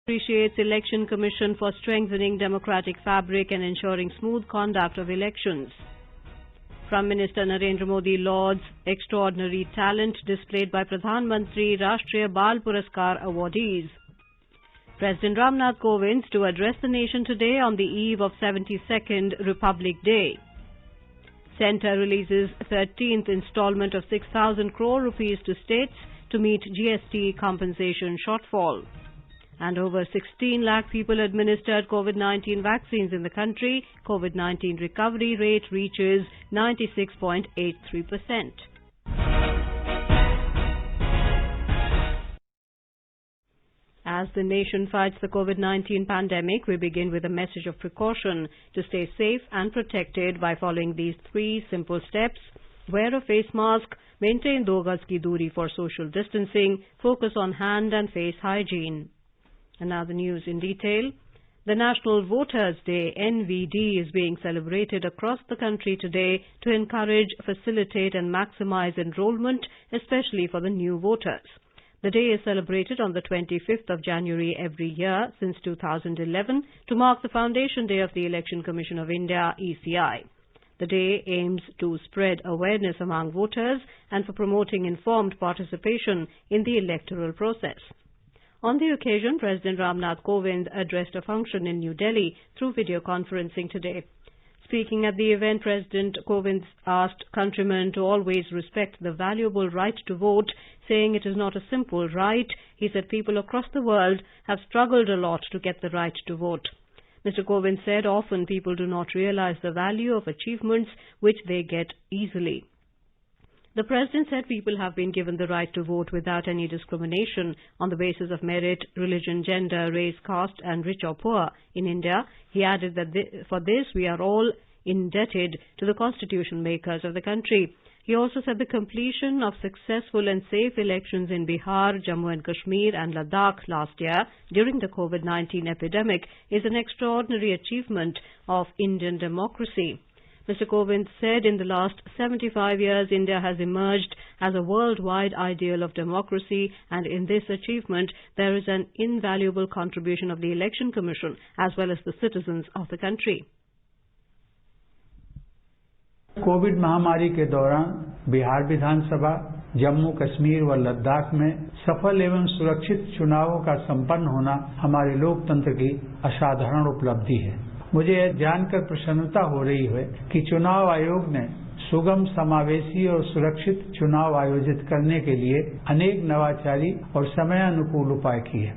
Appreciates Election Commission for strengthening democratic fabric and ensuring smooth conduct of elections. Prime Minister Narendra Modi lauds extraordinary talent displayed by Pradhan Mantri Rashtriya Bal Puraskar awardees. President Ramnath Kovind to address the nation today on the eve of 72nd Republic Day. Centre releases 13th installment of 6,000 crore rupees to states to meet GST compensation shortfall. And over 16 lakh people administered COVID-19 vaccines in the country. COVID-19 recovery rate reaches 96.83%. As the nation fights the COVID-19 pandemic, we begin with a message of precaution to stay safe and protected by following these 3 simple steps. Wear a face mask, maintain 2 gaz ki duri for social distancing, focus on hand and face hygiene. And now the news in detail. The National Voters' Day, NVD, is being celebrated across the country today to encourage, facilitate and maximize enrollment, especially for the new voters. The day is celebrated on the 25th of January every year since 2011 to mark the Foundation Day of the Election Commission of India, ECI. The day aims to spread awareness among voters and for promoting informed participation in the electoral process. On the occasion, President Ramnath Kovind addressed a function in New Delhi through video conferencing today. Speaking at the event, President Kovind asked countrymen to always respect the valuable right to vote, saying it is not a simple right. He said people across the world have struggled a lot to get the right to vote. Mr. Kovind said often people do not realize the value of achievements which they get easily. The President said people have been given the right to vote without any discrimination on the basis of merit, religion, gender, race, caste and rich or poor in India. He added that for this we are all indebted to the constitution makers of the country. He also said the completion of successful and safe elections in Bihar, Jammu and Kashmir and Ladakh last year during the COVID-19 epidemic is an extraordinary achievement of Indian democracy. Mr. Kovind said in the last 75 years, India has emerged as a worldwide ideal of democracy, and in this achievement, there is an invaluable contribution of the Election Commission as well as the citizens of the country. Covid महामारी के दौरान बिहार विधानसभा, जम्मू कश्मीर व लद्दाख में सफल एवं सुरक्षित चुनावों का संपन्न होना हमारे लोकतंत्र की असाधारण उपलब्धि है। मुझे यह जानकर प्रसन्नता हो रही है कि चुनाव आयोग ने सुगम, समावेशी और सुरक्षित चुनाव आयोजित करने के लिए अनेक नवाचारी और समयानुकूल उपाय किए।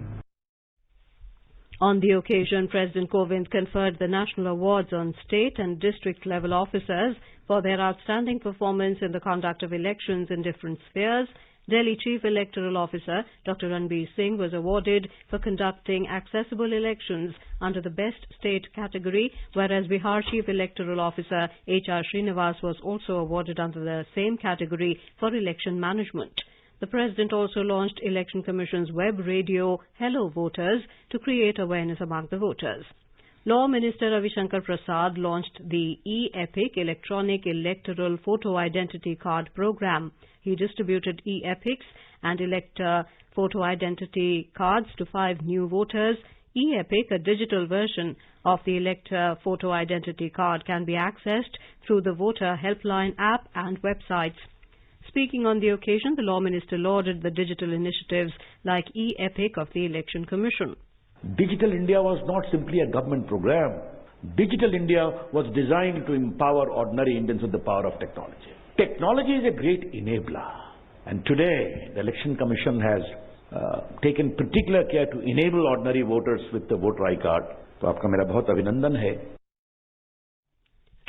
On the occasion, President Kovind conferred the national awards on state and district level officers for their outstanding performance in the conduct of elections in different spheres. Delhi Chief Electoral Officer Dr. Ranbir Singh was awarded for conducting accessible elections under the Best State category, whereas Bihar Chief Electoral Officer H.R. Srinivas was also awarded under the same category for election management. The President also launched Election Commission's web radio Hello Voters to create awareness among the voters. Law Minister Ravi Shankar Prasad launched the e-Epic Electronic Electoral Photo Identity Card Program. He distributed e-Epics and elector photo identity cards to 5 new voters. E-Epic, a digital version of the elector photo identity card, can be accessed through the Voter Helpline app and websites. Speaking on the occasion, the Law Minister lauded the digital initiatives like e-Epic of the Election Commission. Digital India was not simply a government program. Digital India was designed to empower ordinary Indians with the power of technology. Technology is a great enabler, and today the Election Commission has taken particular care to enable ordinary voters with the voter ID card. तो आपका मेरा बहुत अभिनंदन है.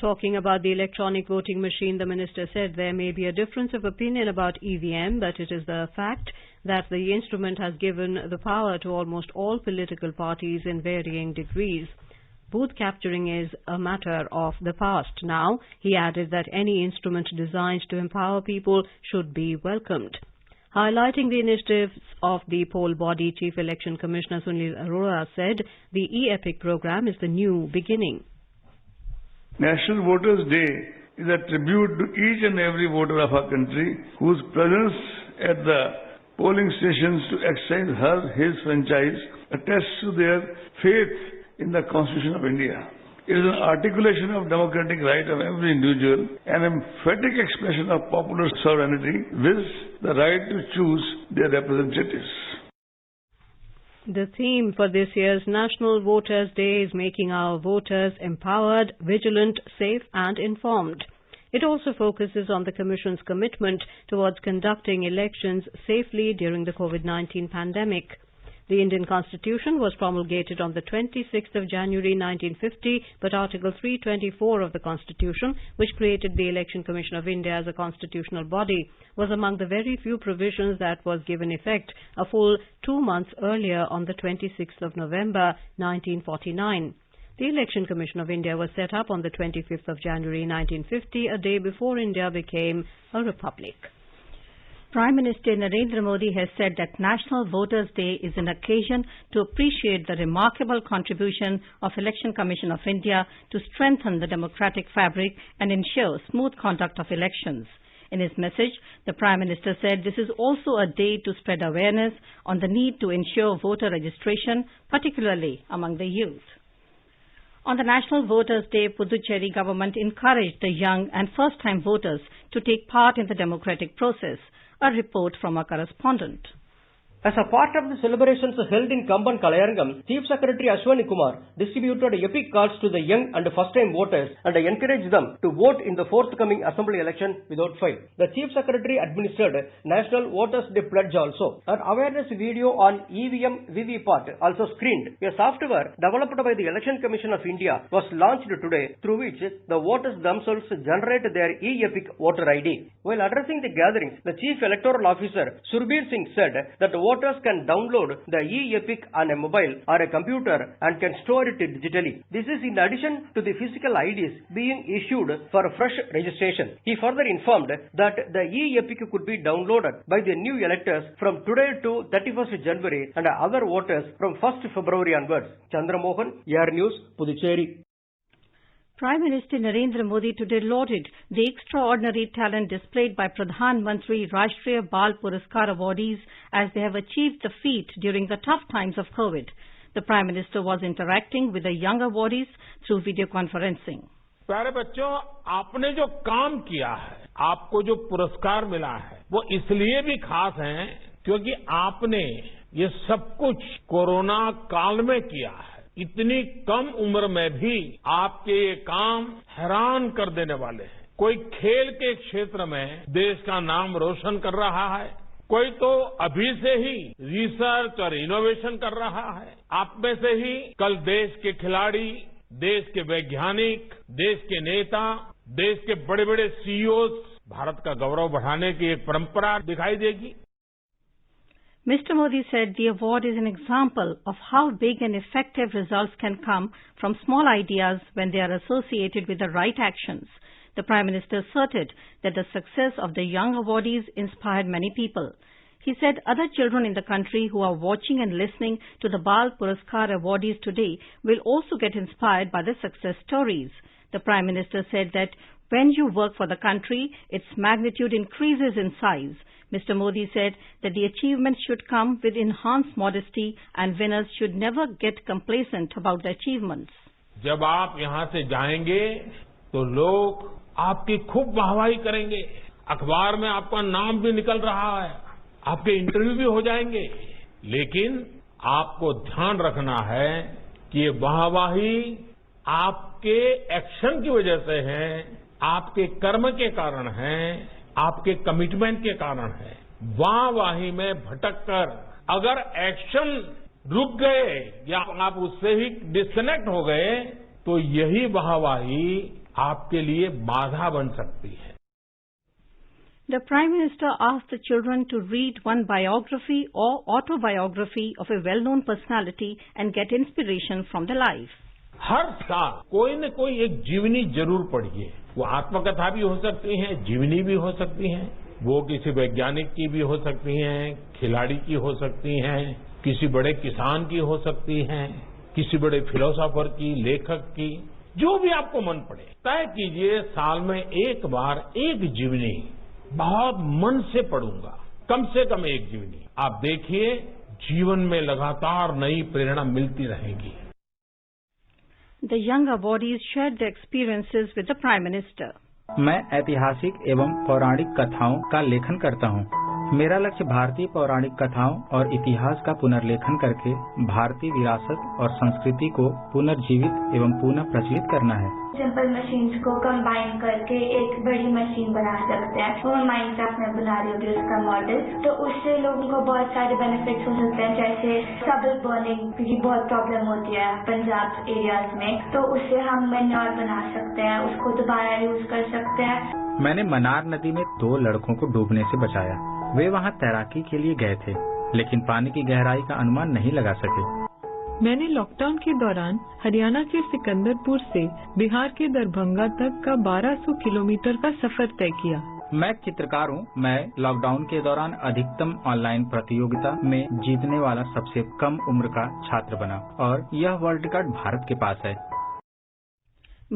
Talking about the electronic voting machine, the minister said there may be a difference of opinion about EVM, but it is the fact that the instrument has given the power to almost all political parties in varying degrees. Booth capturing is a matter of the past now. He added that any instrument designed to empower people should be welcomed. Highlighting the initiatives of the poll body, Chief Election Commissioner Sunil Arora said the e-Epic program is the new beginning. National Voters' Day is a tribute to each and every voter of our country whose presence at the polling stations to exercise his franchise attests to their faith in the Constitution of India. It is an articulation of democratic right of every individual, an emphatic expression of popular sovereignty with the right to choose their representatives. The theme for this year's National Voters' Day is making our voters empowered, vigilant, safe and informed. It also focuses on the Commission's commitment towards conducting elections safely during the COVID-19 pandemic. The Indian Constitution was promulgated on the 26th of January 1950, but Article 324 of the Constitution, which created the Election Commission of India as a constitutional body, was among the very few provisions that was given effect a full 2 months earlier on the 26th of November 1949. The Election Commission of India was set up on the 25th of January 1950, a day before India became a republic. Prime Minister Narendra Modi has said that National Voters' Day is an occasion to appreciate the remarkable contribution of Election Commission of India to strengthen the democratic fabric and ensure smooth conduct of elections. In his message, the Prime Minister said this is also a day to spread awareness on the need to ensure voter registration, particularly among the youth. On the National Voters' Day, Puducherry government encouraged the young and first-time voters to take part in the democratic process. A report from our correspondent. As a part of the celebrations held in Kamban Kalayarangam, Chief Secretary Ashwani Kumar distributed epic cards to the young and first-time voters and encouraged them to vote in the forthcoming assembly election without fail. The Chief Secretary administered National Voters' Day pledge also. An awareness video on EVM VVPAT, also screened. A software developed by the Election Commission of India was launched today, through which the voters themselves generate their e-epic voter ID. While addressing the gatherings, the Chief Electoral Officer Surbir Singh said that voters can download the e-epic on a mobile or a computer and can store it digitally. This is in addition to the physical IDs being issued for fresh registration. He further informed that the e-epic could be downloaded by the new electors from today to 31st January and other voters from 1st February onwards. Chandramohan, Air News, Puducherry. Prime Minister Narendra Modi today lauded the extraordinary talent displayed by Pradhan Mantri Rashtriya Bal Puraskar awardees as they have achieved the feat during the tough times of COVID. The Prime Minister was interacting with the young awardees through video conferencing. प्यारे बच्चों, आपने जो काम किया है, आपको जो पुरस्कार मिला है, वो इसलिए भी खास है क्योंकि आपने ये सब कुछ कोरोना काल में किया है। इतनी कम उम्र में भी आपके ये काम हैरान कर देने वाले हैं। कोई खेल के क्षेत्र में देश का नाम रोशन कर रहा है, कोई तो अभी से ही रिसर्च और इनोवेशन कर रहा है। आप में से ही कल देश के खिलाड़ी, देश के वैज्ञानिक, देश के नेता, देश के बड़े बड़े सीईओज भारत का गौरव बढ़ाने की एक परंपरा दिखाई देगी। Mr. Modi said the award is an example of how big and effective results can come from small ideas when they are associated with the right actions. The Prime Minister asserted that the success of the young awardees inspired many people. He said other children in the country who are watching and listening to the Bal Puraskar awardees today will also get inspired by the success stories. The Prime Minister said that when you work for the country, its magnitude increases in size. Mr. Modi said that the achievements should come with enhanced modesty and winners should never get complacent about the achievements. जब आप यहाँ से जाएंगे तो लोग आपकी खूब वाहवाही करेंगे। अखबार में आपका नाम भी निकल रहा है, आपके इंटरव्यू भी हो जाएंगे। लेकिन आपको ध्यान रखना है कि ये वाहवाही आपके एक्शन की वजह से है, आपके कर्म के कारण है, आपके कमिटमेंट के कारण है। वाहवाही में भटक कर अगर एक्शन रुक गए या आप उससे ही डिस्कनेक्ट हो गए तो यही वाहवाही आपके लिए बाधा बन सकती है। The Prime Minister asked the children to read one biography or autobiography of a well-known personality and get inspiration from their life. हर साल कोई न कोई एक जीवनी जरूर पढ़िए। वो आत्मकथा भी हो सकती है, जीवनी भी हो सकती है, वो किसी वैज्ञानिक की भी हो सकती हैं, खिलाड़ी की हो सकती हैं, किसी बड़े किसान की हो सकती हैं, किसी बड़े फिलोसोफर की, लेखक की, जो भी आपको मन पड़े। तय कीजिए साल में एक बार एक जीवनी बहुत मन से पढ़ूंगा, कम से कम एक जीवनी। आप देखिए जीवन में लगातार नई प्रेरणा मिलती रहेगी। The young awardees shared their experiences with the Prime Minister. मैं ऐतिहासिक एवं पौराणिक कथाओं का लेखन करता हूँ। मेरा लक्ष्य भारतीय पौराणिक कथाओं और इतिहास का पुनर्लेखन करके भारतीय विरासत और संस्कृति को पुनर्जीवित एवं पुनः प्रचलित करना है। सिंपल मशीन्स को कंबाइन करके एक बड़ी मशीन बना सकते हैं। वो माइनक्राफ्ट में बना रही होगी उसका मॉडल, तो उससे लोगों को बहुत सारे बेनिफिट्स हो सकते हैं। जैसे स्टबल बर्निंग की बहुत प्रॉब्लम होती है पंजाब एरियाज में, तो उससे हम मैन्योर बना सकते हैं, उसको दोबारा यूज कर सकते हैं। मैंने मनार नदी में 2 लड़कों को डूबने से बचाया। वे वहाँ तैराकी के लिए गए थे, लेकिन पानी की गहराई का अनुमान नहीं लगा सके। मैंने लॉकडाउन के दौरान हरियाणा के सिकंदरपुर से बिहार के दरभंगा तक का 1200 किलोमीटर का सफर तय किया। मैं एक चित्रकार हूँ। मैं लॉकडाउन के दौरान अधिकतम ऑनलाइन प्रतियोगिता में जीतने वाला सबसे कम उम्र का छात्र बना और यह वर्ल्ड रिकॉर्ड भारत के पास है।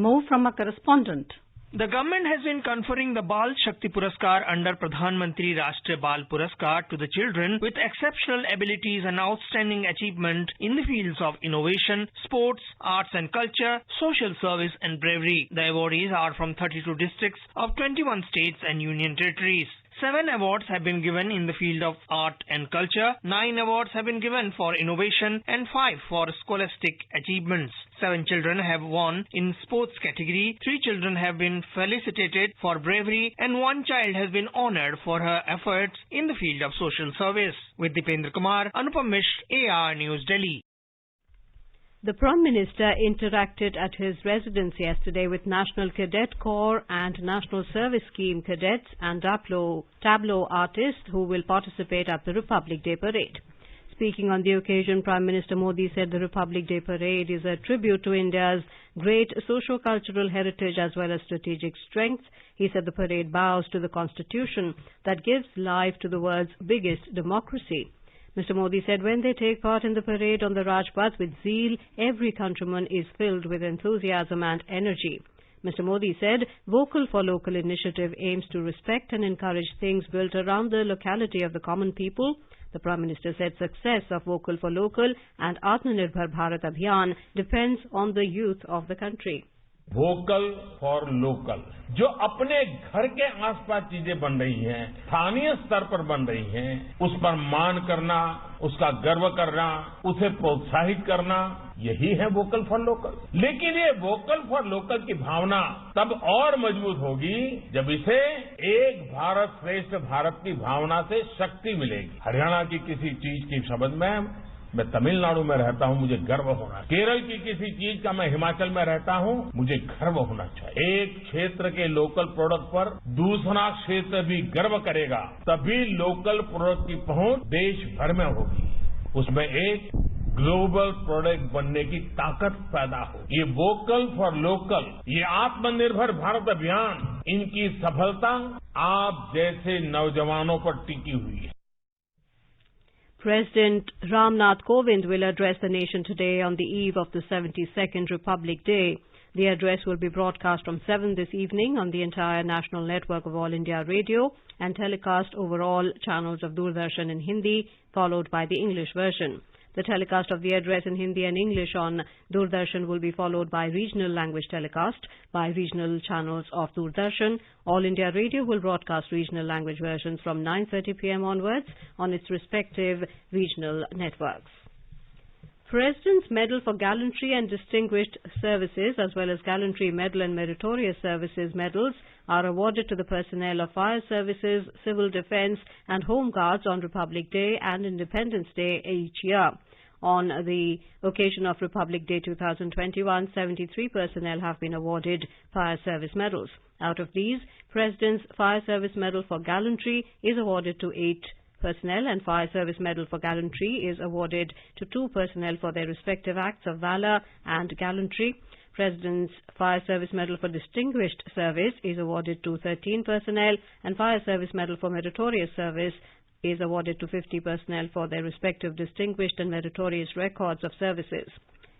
More from a correspondent. The government has been conferring the Bal Shakti Puraskar under Pradhan Mantri Rashtriya Bal Puraskar to the children with exceptional abilities and outstanding achievement in the fields of innovation, sports, arts and culture, social service and bravery. The awardees are from 32 districts of 21 states and union territories. 7 awards have been given in the field of art and culture, 9 awards have been given for innovation and 5 for scholastic achievements. 7 children have won in sports category, 3 children have been felicitated for bravery and 1 child has been honoured for her efforts in the field of social service. With Dipendra Kumar, Anupam Mishra, AR News, Delhi. The Prime Minister interacted at his residence yesterday with National Cadet Corps and National Service Scheme cadets and tableau artists who will participate at the Republic Day Parade. Speaking on the occasion, Prime Minister Modi said the Republic Day Parade is a tribute to India's great socio-cultural heritage as well as strategic strength. He said the parade bows to the Constitution that gives life to the world's biggest democracy. Mr. Modi said when they take part in the parade on the Rajpath with zeal, every countryman is filled with enthusiasm and energy. Mr. Modi said Vocal for Local initiative aims to respect and encourage things built around the locality of the common people. The Prime Minister said success of Vocal for Local and Atmanirbhar Bharat Abhiyan depends on the youth of the country. Vocal for local, जो अपने घर के आसपास चीजें बन रही हैं, स्थानीय स्तर पर बन रही हैं, उस पर मान करना, उसका गर्व करना, उसे प्रोत्साहित करना, यही है वोकल फॉर लोकल। लेकिन ये वोकल फॉर लोकल की भावना तब और मजबूत होगी जब इसे एक भारत श्रेष्ठ भारत की भावना से शक्ति मिलेगी। हरियाणा की किसी चीज की शब्द में मैं तमिलनाडु में रहता हूं, मुझे गर्व होना चाहिए। केरल की किसी चीज का मैं हिमाचल में रहता हूं, मुझे गर्व होना चाहिए। एक क्षेत्र के लोकल प्रोडक्ट पर दूसरा क्षेत्र भी गर्व करेगा, तभी लोकल प्रोडक्ट की पहुंच देश भर में होगी। उसमें एक ग्लोबल प्रोडक्ट बनने की ताकत पैदा हो। ये वोकल फॉर लोकल, ये आत्मनिर्भर भारत अभियान, इनकी सफलता आप जैसे नौजवानों पर टिकी हुई है। President Ramnath Kovind will address the nation today on the eve of the 72nd Republic Day. The address will be broadcast from 7 this evening on the entire national network of All India Radio and telecast over all channels of Doordarshan in Hindi, followed by the English version. The telecast of the address in Hindi and English on Doordarshan will be followed by regional language telecast by regional channels of Doordarshan. All India Radio will broadcast regional language versions from 9:30 p.m. onwards on its respective regional networks. President's Medal for Gallantry and Distinguished Services as well as Gallantry Medal and Meritorious Services medals are awarded to the personnel of Fire Services, Civil Defence and Home Guards on Republic Day and Independence Day each year. On the occasion of Republic Day 2021, 73 personnel have been awarded Fire Service medals. Out of these, President's Fire Service Medal for Gallantry is awarded to 8 personnel and Fire Service Medal for Gallantry is awarded to 2 personnel for their respective acts of valour and gallantry. President's Fire Service Medal for Distinguished Service is awarded to 13 personnel and Fire Service Medal for Meritorious Service is awarded to 50 personnel for their respective distinguished and meritorious records of services.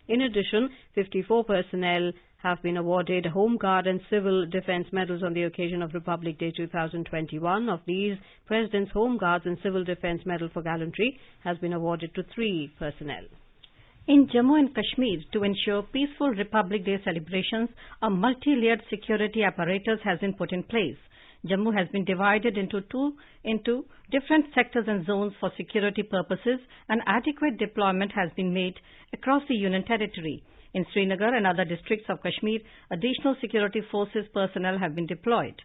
In addition, 54 personnel have been awarded Home Guard and Civil Defence medals on the occasion of Republic Day 2021. Of these, President's Home Guards and Civil Defence Medal for Gallantry has been awarded to 3 personnel. In Jammu and Kashmir, to ensure peaceful Republic Day celebrations, a multi-layered security apparatus has been put in place. Jammu has been divided into different sectors and zones for security purposes, and adequate deployment has been made across the Union territory. In Srinagar and other districts of Kashmir, additional security forces personnel have been deployed.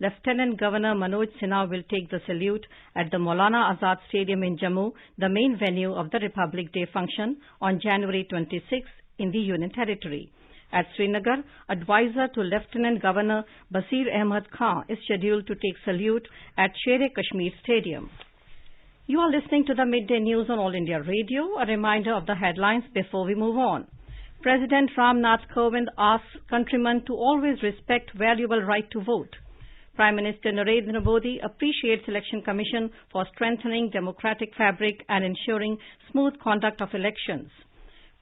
Lieutenant Governor Manoj Sinha will take the salute at the Maulana Azad Stadium in Jammu, the main venue of the Republic Day function, on January 26 in the Union Territory. At Srinagar, advisor to Lieutenant Governor Basir Ahmad Khan is scheduled to take salute at Sher-e-Kashmir Stadium. You are listening to the Midday News on All India Radio. A reminder of the headlines before we move on. President Ram Nath Kovind asks countrymen to always respect valuable right to vote. Prime Minister Narendra Modi appreciates Election Commission for strengthening democratic fabric and ensuring smooth conduct of elections.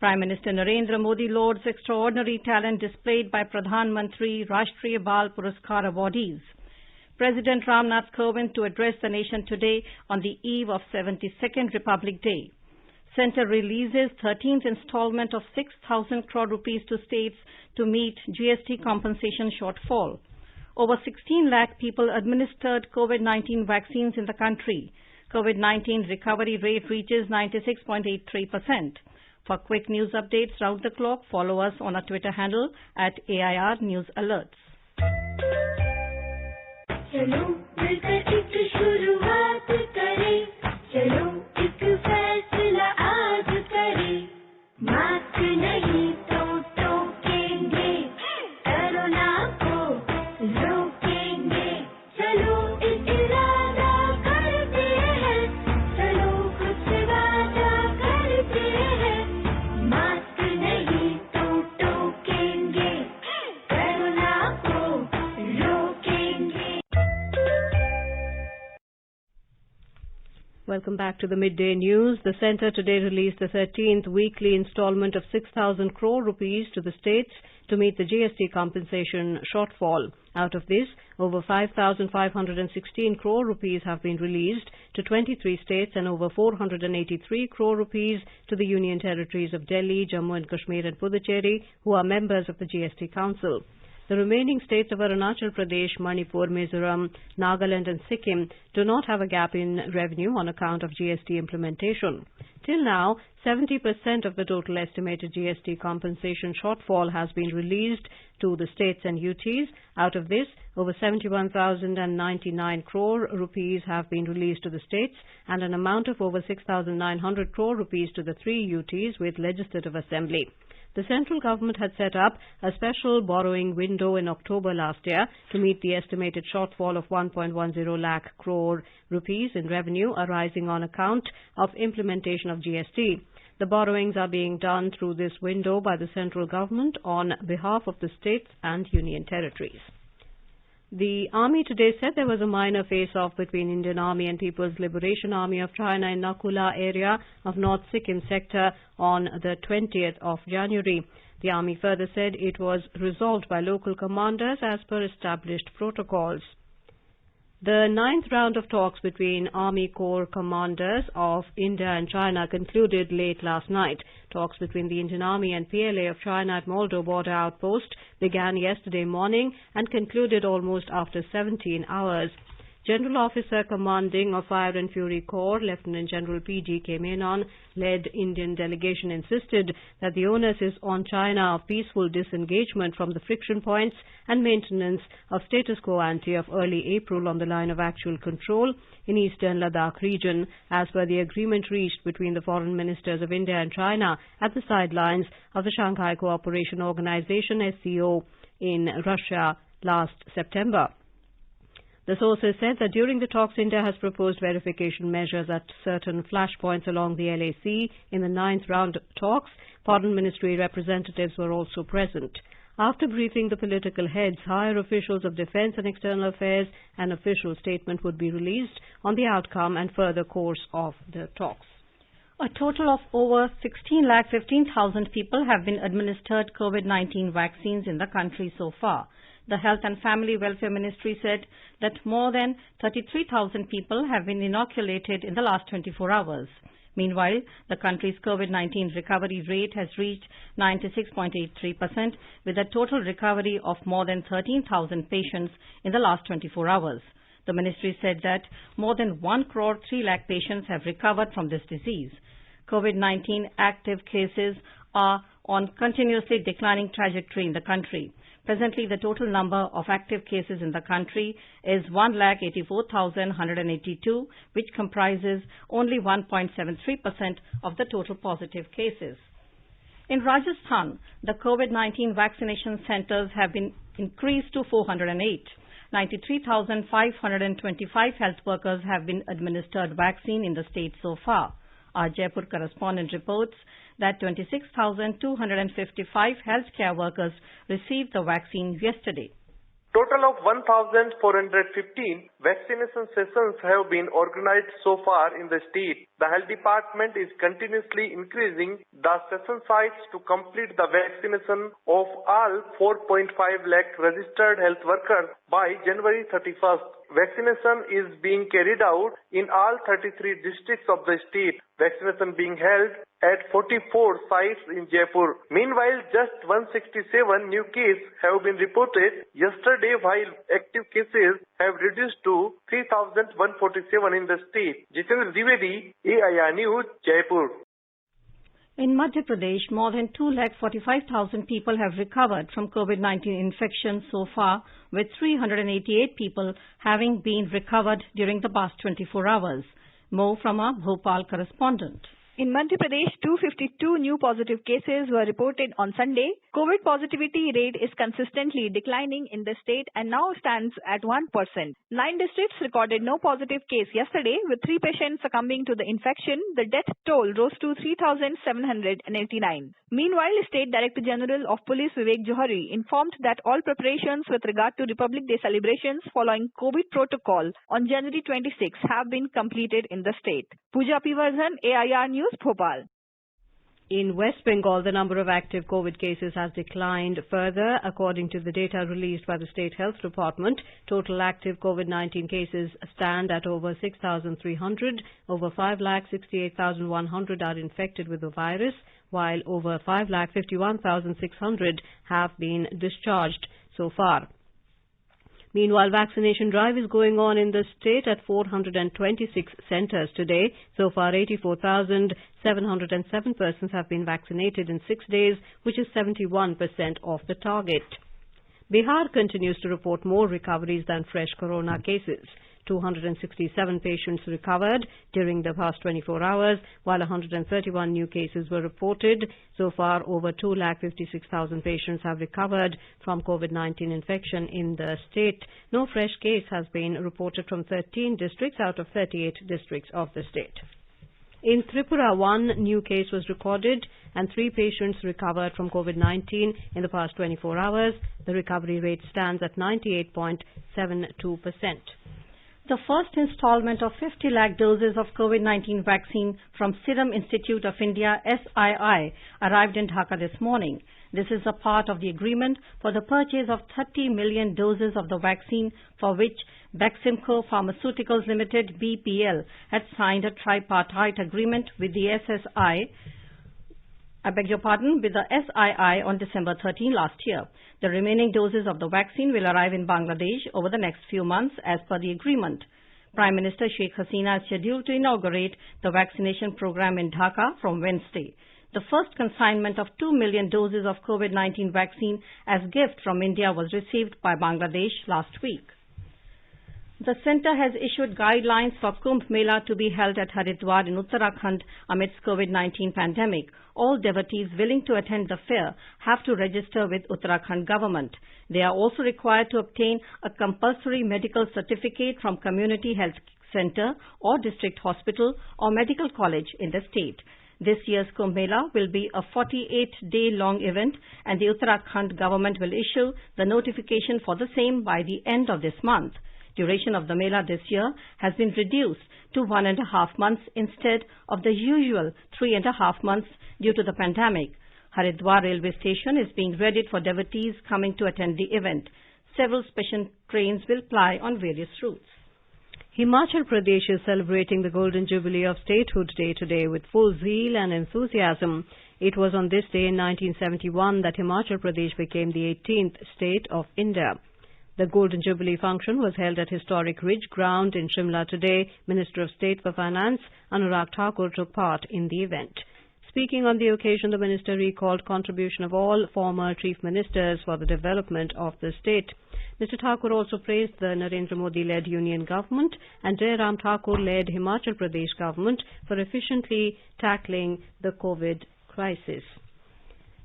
Prime Minister Narendra Modi lauds extraordinary talent displayed by Pradhan Mantri Rashtriya Bal Puraskar awardees. President Ram Nath Kovind to address the nation today on the eve of 72nd Republic Day. Centre releases 13th installment of 6,000 crore rupees to states to meet GST compensation shortfall. Over 16 lakh people administered COVID-19 vaccines in the country. COVID-19 recovery rate reaches 96.83%. For quick news updates round the clock, follow us on our Twitter handle at AIR News Alerts. चलो मिलकर एक शुरुआत करें, चलो एक फैसला आज करें, मास्क नहीं तो टोकेंगे, कोरोना को रोकेंगे, चलो एक इरादा करते हैं, चलो खुद से वादा करते हैं, मास्क नहीं तो टोकेंगे, कोरोना को रोकेंगे. Welcome back to the Midday News. The Centre today released the 13th weekly installment of 6,000 crore rupees to the states to meet the GST compensation shortfall. Out of this, over 5,516 crore rupees have been released to 23 states and over 483 crore rupees to the Union Territories of Delhi, Jammu and Kashmir and Puducherry, who are members of the GST Council. The remaining states of Arunachal Pradesh, Manipur, Mizoram, Nagaland and Sikkim do not have a gap in revenue on account of GST implementation. Till now, 70% of the total estimated GST compensation shortfall has been released to the states and UTs. Out of this, over 71,099 crore rupees have been released to the states and an amount of over 6,900 crore rupees to the 3 UTs with Legislative Assembly. The central government had set up a special borrowing window in October last year to meet the estimated shortfall of 1.10 lakh crore rupees in revenue arising on account of implementation of GST. The borrowings are being done through this window by the central government on behalf of the states and union territories. The army today said there was a minor face-off between Indian Army and People's Liberation Army of China in Nakula area of North Sikkim sector on the 20th of January. The army further said it was resolved by local commanders as per established protocols. The 9th round of talks between Army Corps commanders of India and China concluded late last night. Talks between the Indian Army and PLA of China at Moldo border outpost began yesterday morning and concluded almost after 17 hours. General Officer Commanding of Fire and Fury Corps, Lieutenant General P.G.K. Menon, led Indian delegation insisted that the onus is on China of peaceful disengagement from the friction points and maintenance of status quo ante of early April on the line of actual control in eastern Ladakh region, as per the agreement reached between the foreign ministers of India and China at the sidelines of the Shanghai Cooperation Organization SCO in Russia last September. The sources said that during the talks, India has proposed verification measures at certain flashpoints along the LAC. In the 9th round talks, Foreign Ministry representatives were also present. After briefing the political heads, higher officials of Defence and External Affairs, an official statement would be released on the outcome and further course of the talks. A total of over 16,15,000 people have been administered COVID-19 vaccines in the country so far. The Health and Family Welfare Ministry said that more than 33,000 people have been inoculated in the last 24 hours. Meanwhile, the country's COVID-19 recovery rate has reached 96.83% with a total recovery of more than 13,000 patients in the last 24 hours. The ministry said that more than 1 crore 3 lakh patients have recovered from this disease. COVID-19 active cases are on continuously declining trajectory in the country. Presently, the total number of active cases in the country is 1,84,182, which comprises only 1.73% of the total positive cases. In Rajasthan, the COVID-19 vaccination centers have been increased to 408. 93,525 health workers have been administered vaccine in the state so far. Our Jaipur correspondent reports that 26,255 healthcare workers received the vaccine yesterday. Total of 1,415 vaccination sessions have been organized so far in the state. The health department is continuously increasing the session sites to complete the vaccination of all 4.5 lakh registered health workers by January 31st. Vaccination is being carried out in all 33 districts of the state. Vaccination being held at 44 sites in Jaipur. Meanwhile, just 167 new cases have been reported yesterday, while active cases have reduced to 3,147 in the state. Jitendra Dwivedi, AIR News, Jaipur. In Madhya Pradesh, more than 2,45,000 people have recovered from COVID-19 infection so far, with 388 people having been recovered during the past 24 hours. More from our Bhopal correspondent. In Madhya Pradesh, 252 new positive cases were reported on Sunday. COVID positivity rate is consistently declining in the state and now stands at 1%. 9 districts recorded no positive case yesterday, with 3 patients succumbing to the infection. The death toll rose to 3,789. Meanwhile, State Director General of Police Vivek Johari informed that all preparations with regard to Republic Day celebrations following COVID protocol on January 26 have been completed in the state. Pooja Pivarzan, AIR News, Bhopal. In West Bengal, the number of active COVID cases has declined further. According to the data released by the State Health Department, total active COVID-19 cases stand at over 6,300. Over 5,68,100 are infected with the virus, while over 5,51,600 have been discharged so far. Meanwhile, vaccination drive is going on in the state at 426 centers today. So far, 84,707 persons have been vaccinated in 6 days, which is 71% of the target. Bihar continues to report more recoveries than fresh corona cases. 267 patients recovered during the past 24 hours, while 131 new cases were reported. So far, over 2,56,000 patients have recovered from COVID-19 infection in the state. No fresh case has been reported from 13 districts out of 38 districts of the state. In Tripura, 1 new case was recorded and 3 patients recovered from COVID-19 in the past 24 hours. The recovery rate stands at 98.72%. The first installment of 50 lakh doses of COVID-19 vaccine from Serum Institute of India, SII, arrived in Dhaka this morning. This is a part of the agreement for the purchase of 30 million doses of the vaccine, for which Beximco Pharmaceuticals Limited, BPL, had signed a tripartite agreement with the with the SII on December 13 last year. The remaining doses of the vaccine will arrive in Bangladesh over the next few months as per the agreement. Prime Minister Sheikh Hasina is scheduled to inaugurate the vaccination program in Dhaka from Wednesday. The first consignment of 2 million doses of COVID-19 vaccine as gift from India was received by Bangladesh last week. The centre has issued guidelines for Kumbh Mela to be held at Haridwar in Uttarakhand amidst COVID-19 pandemic. All devotees willing to attend the fair have to register with Uttarakhand government. They are also required to obtain a compulsory medical certificate from community health centre or district hospital or medical college in the state. This year's Kumbh Mela will be a 48-day-long event, and the Uttarakhand government will issue the notification for the same by the end of this month. Duration of the Mela this year has been reduced to 1.5 months instead of the usual 3.5 months due to the pandemic. Haridwar railway station is being readied for devotees coming to attend the event. Several special trains will ply on various routes. Himachal Pradesh is celebrating the Golden Jubilee of Statehood Day today with full zeal and enthusiasm. It was on this day in 1971 that Himachal Pradesh became the 18th state of India. The Golden Jubilee function was held at historic Ridge Ground in Shimla today. Minister of State for Finance Anurag Thakur took part in the event. Speaking on the occasion, the minister recalled contribution of all former chief ministers for the development of the state. Mr. Thakur also praised the Narendra Modi-led union government and Jairam Thakur-led Himachal Pradesh government for efficiently tackling the COVID crisis.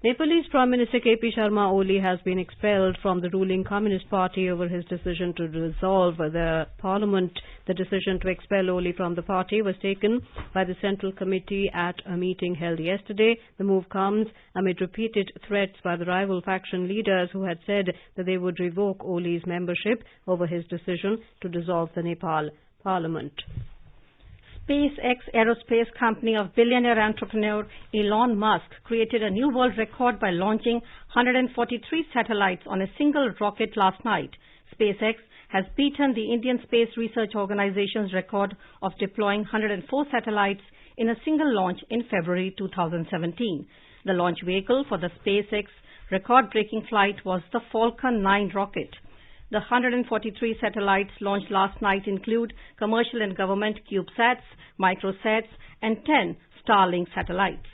Nepalese Prime Minister KP Sharma Oli has been expelled from the ruling Communist Party over his decision to dissolve the parliament. The decision to expel Oli from the party was taken by the Central Committee at a meeting held yesterday. The move comes amid repeated threats by the rival faction leaders who had said that they would revoke Oli's membership over his decision to dissolve the Nepal parliament. SpaceX aerospace company of billionaire entrepreneur Elon Musk created a new world record by launching 143 satellites on a single rocket last night. SpaceX has beaten the Indian Space Research Organization's record of deploying 104 satellites in a single launch in February 2017. The launch vehicle for the SpaceX record-breaking flight was the Falcon 9 rocket. The 143 satellites launched last night include commercial and government CubeSats, microsats, and 10 Starlink satellites.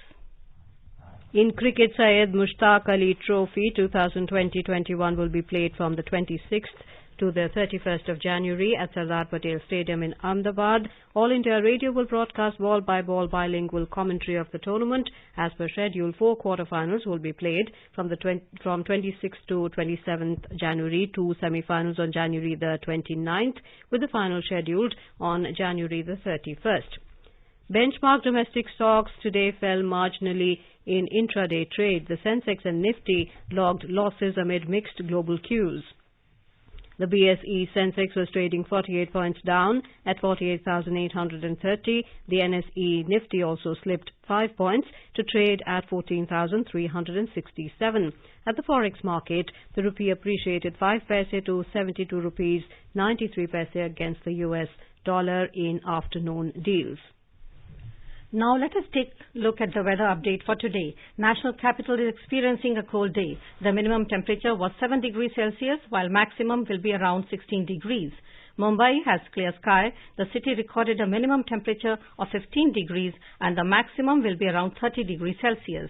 In cricket, Syed Mushtaq Ali Trophy 2020-21 will be played from the 26th to the 31st of January at Sardar Patel Stadium in Ahmedabad. All India Radio will broadcast ball-by-ball bilingual commentary of the tournament. As per schedule, 4 quarterfinals will be played from 26th to 27th January, 2 semi-finals on January the 29th, with the final scheduled on January the 31st. Benchmark domestic stocks today fell marginally in intraday trade. The Sensex and Nifty logged losses amid mixed global cues. The BSE Sensex was trading 48 points down at 48,830. The NSE Nifty also slipped 5 points to trade at 14,367. At the forex market, the rupee appreciated 5 paise to 72 rupees 93 paise against the US dollar in afternoon deals. Now let us take a look at the weather update for today. National capital is experiencing a cold day. The minimum temperature was 7 degrees Celsius while maximum will be around 16 degrees. Mumbai has clear sky. The city recorded a minimum temperature of 15 degrees and the maximum will be around 30 degrees Celsius.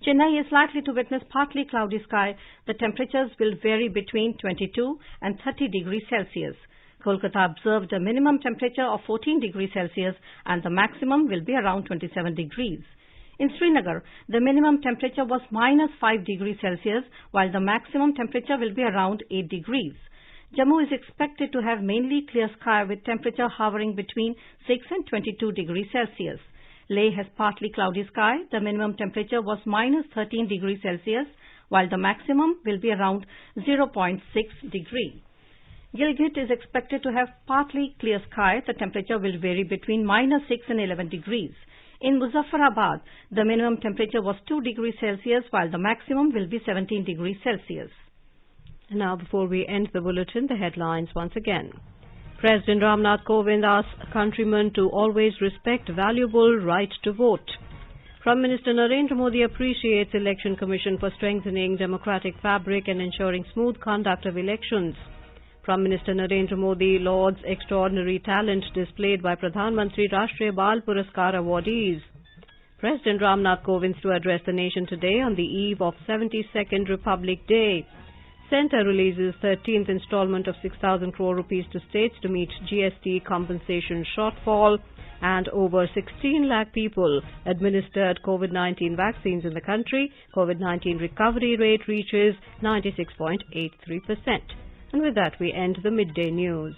Chennai is likely to witness partly cloudy sky. The temperatures will vary between 22 and 30 degrees Celsius. Kolkata observed a minimum temperature of 14 degrees Celsius and the maximum will be around 27 degrees. In Srinagar, the minimum temperature was -5 degrees Celsius while the maximum temperature will be around 8 degrees. Jammu is expected to have mainly clear sky with temperature hovering between 6 and 22 degrees Celsius. Leh has partly cloudy sky. The minimum temperature was -13 degrees Celsius while the maximum will be around 0.6 degrees. Gilgit is expected to have partly clear sky. The temperature will vary between -6 and 11 degrees. In Muzaffarabad, the minimum temperature was 2 degrees Celsius while the maximum will be 17 degrees Celsius. Now, before we end the bulletin, the headlines once again. President Ramnath Kovind asks countrymen to always respect valuable right to vote. Prime Minister Narendra Modi appreciates Election Commission for strengthening democratic fabric and ensuring smooth conduct of elections. Prime Minister Narendra Modi lauds extraordinary talent displayed by Pradhan Mantri Rashtriya Bal Puraskar awardees. President Ramnath Kovind to address the nation today on the eve of 72nd Republic Day. Centre releases 13th installment of 6,000 crore rupees to states to meet GST compensation shortfall, and over 16 lakh people administered COVID-19 vaccines in the country. COVID-19 recovery rate reaches 96.83%. And with that, we end the midday news.